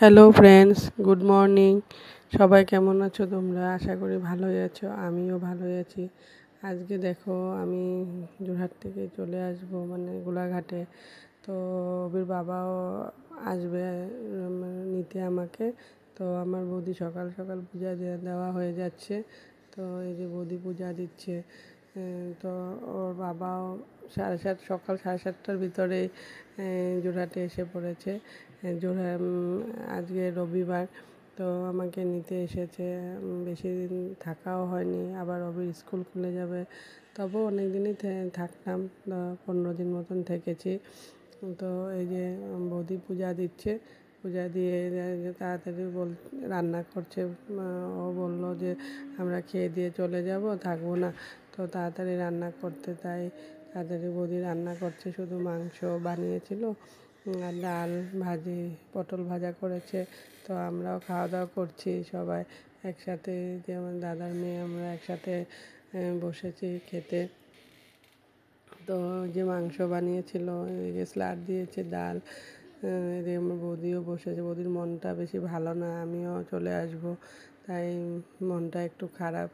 Hello friends, good morning. সবাই কেমন আছো তোমরা? আশা করি ভালোই আছো, আমিও ভালোই আছি। আজকে দেখো আমি যোরহাট থেকে চলে আসবো মানে গোলাঘাটে। তো ওর বাবাও আসবে নিতে আমাকে। তো আমার বৌদি সকাল সকাল পূজা দেওয়া হয়ে যাচ্ছে। তো এই যে বৌদি পূজা দিচ্ছে। তো ওর বাবাও সকাল 7:30টার ভিতরে যোরহাটে এসে পড়েছে। যোরহাট আজকে রবিবার, তো আমাকে নিতে এসেছে। বেশি দিন থাকাও হয়নি, আবার রবির স্কুল খুলে যাবে। তবুও অনেক দিনই থাকলাম, 15 দিন মতন থেকেছি। তো এই যে বৌদি পূজা দিচ্ছে, পূজা দিয়ে তাড়াতাড়ি রান্না করছে। ও বললো যে আমরা খেয়ে দিয়ে চলে যাব, থাকবো না। তো তাড়াতাড়ি রান্না করতে, তাই তাড়াতাড়ি বৌদি রান্না করছে। শুধু মাংস বানিয়েছিল আর ডাল, ভাজি, পটল ভাজা করেছে। তো আমরাও খাওয়া দাওয়া করছি সবাই একসাথে, যে আমার দাদার মেয়ে, আমরা একসাথে বসেছি খেতে। তো যে মাংস বানিয়েছিল, এই যে স্যালাড দিয়েছে, ডাল, এই আমার বৌদিও বসেছে। বৌদির মনটা বেশি ভালো না, আমিও চলে আসব, তাই মনটা একটু খারাপ।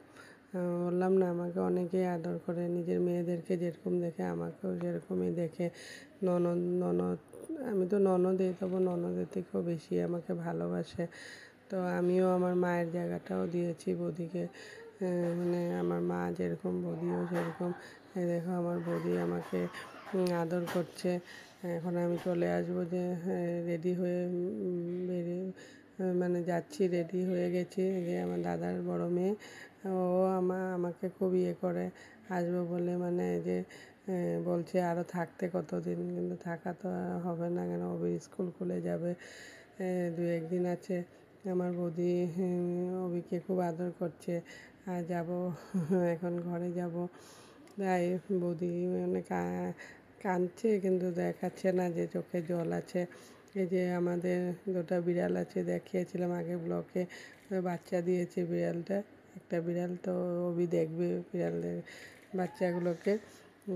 বললাম না, আমাকে অনেকেই আদর করে, নিজের মেয়েদেরকে যেরকম দেখে আমাকেও সেরকমই দেখে। ননদ, আমি তো ননদই, তবু ননদের থেকেও বেশি আমাকে ভালোবাসে। তো আমিও আমার মায়ের জায়গাটাও দিয়েছি বৌদিকে। মানে আমার মা যেরকম বৌদিও সেরকম। এই দেখো আমার বৌদি আমাকে আদর করছে। এখন আমি চলে আসবো, যে রেডি হয়ে বেরিয়ে মানে যাচ্ছি, রেডি হয়ে গেছি। যে আমার দাদার বড় মেয়ে, ও আমাকে খুব ইয়ে করে আসবো বলে, মানে যে বলছে আরও থাকতে কতদিন, কিন্তু থাকা তো হবে না, কেন অবির স্কুল খুলে যাবে। 2-1 দিন আছে। আমার বৌদি অবিকে খুব আদর করছে। আর যাব এখন ঘরে যাব, তাই বৌদি মানে কাঁদছে, কিন্তু দেখাচ্ছে না যে চোখে জল আছে। এই যে আমাদের 2টা বিড়াল আছে, দেখিয়েছিলাম আগে ব্লকে, বাচ্চা দিয়েছে বিড়ালটা, একটা বিড়াল। তো অবি দেখবে বিড়ালদের বাচ্চাগুলোকে।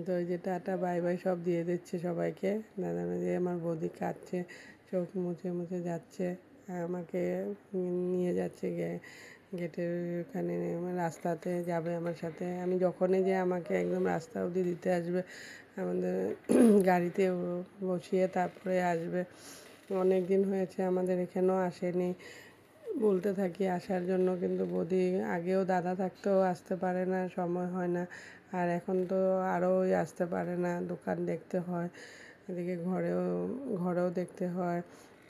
তো ওই যে টাটা বাই বাই সব দিয়ে দিচ্ছে সবাইকে। দাদা যে আমার বৌদি কাঁদছে, চোখ মুছে মুছে যাচ্ছে, আমাকে নিয়ে যাচ্ছে গেটের ওখানে, রাস্তাতে যাবে আমার সাথে। আমি যখনই যে আমাকে একদম রাস্তা অবধি দিতে আসবে, আমাদের গাড়িতে বসিয়ে তারপরে আসবে। অনেক দিন হয়েছে আমাদের এখানেও আসেনি, বলতে থাকি আসার জন্য, কিন্তু বৌদি আগেও দাদা থাকতেও আসতে পারে না, সময় হয় না। আর এখন তো আরও আসতে পারে না, দোকান দেখতে হয়, এদিকে ঘরেও দেখতে হয়।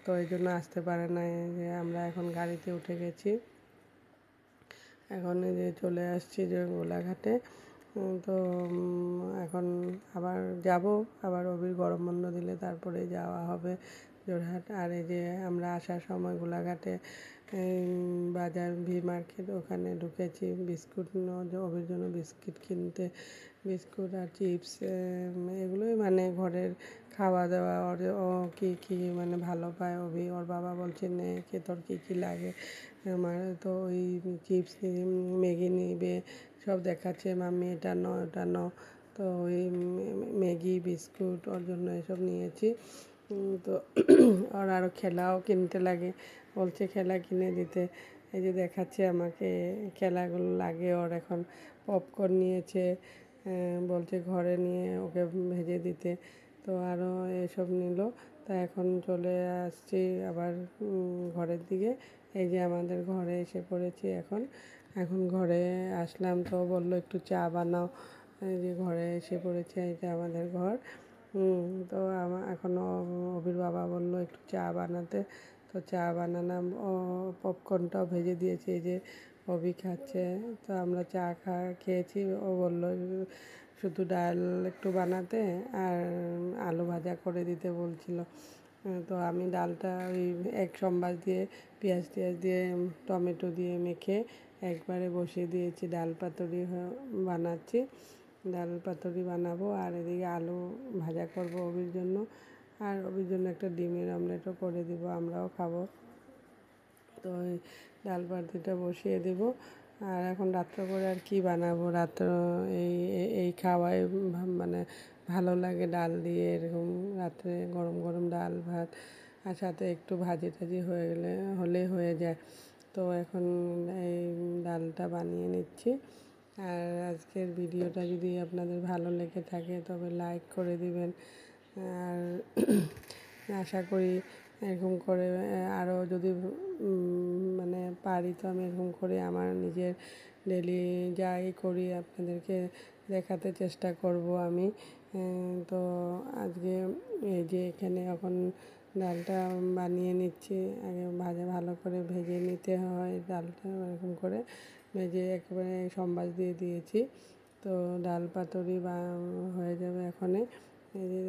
তো এই জন্য আসতে পারে না। যে আমরা এখন গাড়িতে উঠে গেছি, এখন এই যে চলে আসছি যে গোলাঘাটে। তো এখন আবার যাব, আবার অবির গরম বন্ধ দিলে তারপরে যাওয়া হবে যোরহাট। আর এই যে আমরা আসার সময় গোলাঘাটে বাজার ভি মার্কেট, ওখানে ঢুকেছি বিস্কুট, অবির জন্য বিস্কিট কিনতে। বিস্কুট আর চিপস, এগুলোই মানে ঘরের খাওয়া দাওয়া। ও কী কী মানে ভালো পায় অভি, ওর বাবা বলছে নে কে তোর কী কী লাগে। আমার তো ওই চিপস, ম্যাগি নিবে, সব দেখাচ্ছে, মাম্মি এটা নাও ওটা নাও। তো ওই ম্যাগি, বিস্কুট ওর জন্য এসব নিয়েছি। তো ওর আরও খেলাও কিনতে লাগে, বলছে খেলা কিনে দিতে। এই যে দেখাচ্ছে আমাকে খেলাগুলো লাগে ওর। এখন পপকর্ন নিয়েছে, বলছে ঘরে নিয়ে ওকে ভেজে দিতে। তো আরও এসব নিল। তা এখন চলে আসছি আবার ঘরের দিকে। এই যে আমাদের ঘরে এসে পড়েছি এখন ঘরে আসলাম। তো বললো একটু চা বানাও। এই যে ঘরে এসে পড়েছে, এটা আমাদের ঘর। তো এখনও অভির বাবা বললো একটু চা বানাতে, তো চা বানালাম। ও পপকর্নটাও ভেজে দিয়েছে, এই যে অভি খাচ্ছে। তো আমরা চা খেয়েছি। ও বললো শুধু ডাল একটু বানাতে আর আলু ভাজা করে দিতে বলছিল। তো আমি ডালটা ওই এক সম্বাস দিয়ে পেঁয়াজ টিয়াজ দিয়ে টমেটো দিয়ে মেখে একবারে বসিয়ে দিয়েছি, ডাল পাতুরি বানাচ্ছি। ডাল পাতুরি বানাবো, আর এদিকে আলু ভাজা করব অভির জন্য, আর অভির জন্য একটা ডিমের অমলেটও করে দিব, আমরাও খাবো। তো ওই ডাল পাতুরিটা বসিয়ে দেবো। আর এখন রাত্রে করে আর কি বানাবো, রাত্র এই এই খাওয়াই মানে ভালো লাগে, ডাল দিয়ে এরকম রাত্রে গরম গরম ডাল ভাত। আর সাথে একটু ভাজি টাজি হলে হয়ে যায়। তো এখন এই ডালটা বানিয়ে নিচ্ছি। আর আজকের ভিডিওটা যদি আপনাদের ভালো লেগে থাকে তবে লাইক করে দিবেন। আর আশা করি এরকম করে আরও যদি মানে পারি তো আমি এরকম করে আমার নিজের ডেলি যাই করি আপনাদেরকে দেখাতে চেষ্টা করব আমি। তো আজকে এই যে এখানে এখন ডালটা বানিয়ে নিচ্ছি। আগে ভালো করে ভেজে নিতে হয় ডালটা, এরকম করে ভেজে একেবারে সম্বাস দিয়ে দিয়েছি। তো ডাল পাতুরি হয়ে যাবে এখনই। এই যে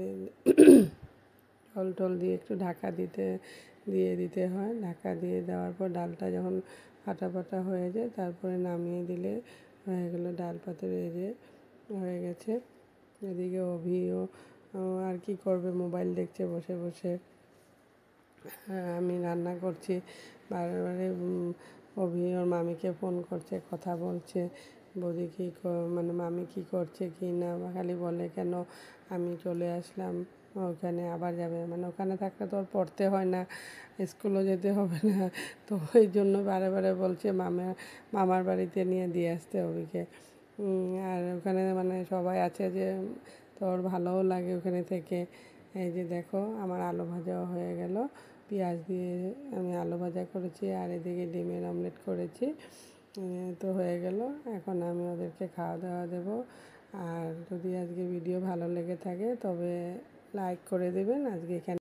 জল টল দিয়ে একটু ঢাকা দিয়ে দিতে হয়। ঢাকা দিয়ে দেওয়ার পর ডালটা যখন ফাটা ফাটা হয়ে যায় তারপরে নামিয়ে দিলে হয়ে গেল ডাল পাতুরি। এই যে হয়ে গেছে। এদিকে অভিও আর কি করবে, মোবাইল দেখছে বসে বসে। আমি রান্না করছি, বারে অভি ওর মামিকে ফোন করছে, কথা বলছে, বৌদি কী মানে মামি কী করছে কি না, খালি বলে কেন আমি চলে আসলাম ওখানে আবার যাবে, মানে ওখানে থাকলে তো আর পড়তে হয় না, স্কুলও যেতে হবে না। তো ওই জন্য বারে বারে বলছে মামার বাড়িতে নিয়ে দিয়ে আসতে অভিকে। আর ওখানে মানে সবাই আছে যে তোর ভালোও লাগে ওখানে থেকে। এই যে দেখো আমার আলু ভাজাও হয়ে গেল, পেঁয়াজ দিয়ে আমি আলু ভাজা করেছি আর এদিকে ডিমের অমলেট করেছি। তো হয়ে গেল, এখন আমি ওদেরকে খাওয়া দাওয়া দেবো। আর যদি আজকে ভিডিও ভালো লেগে থাকে তবে লাইক করে দেবেন। আজকে এখানে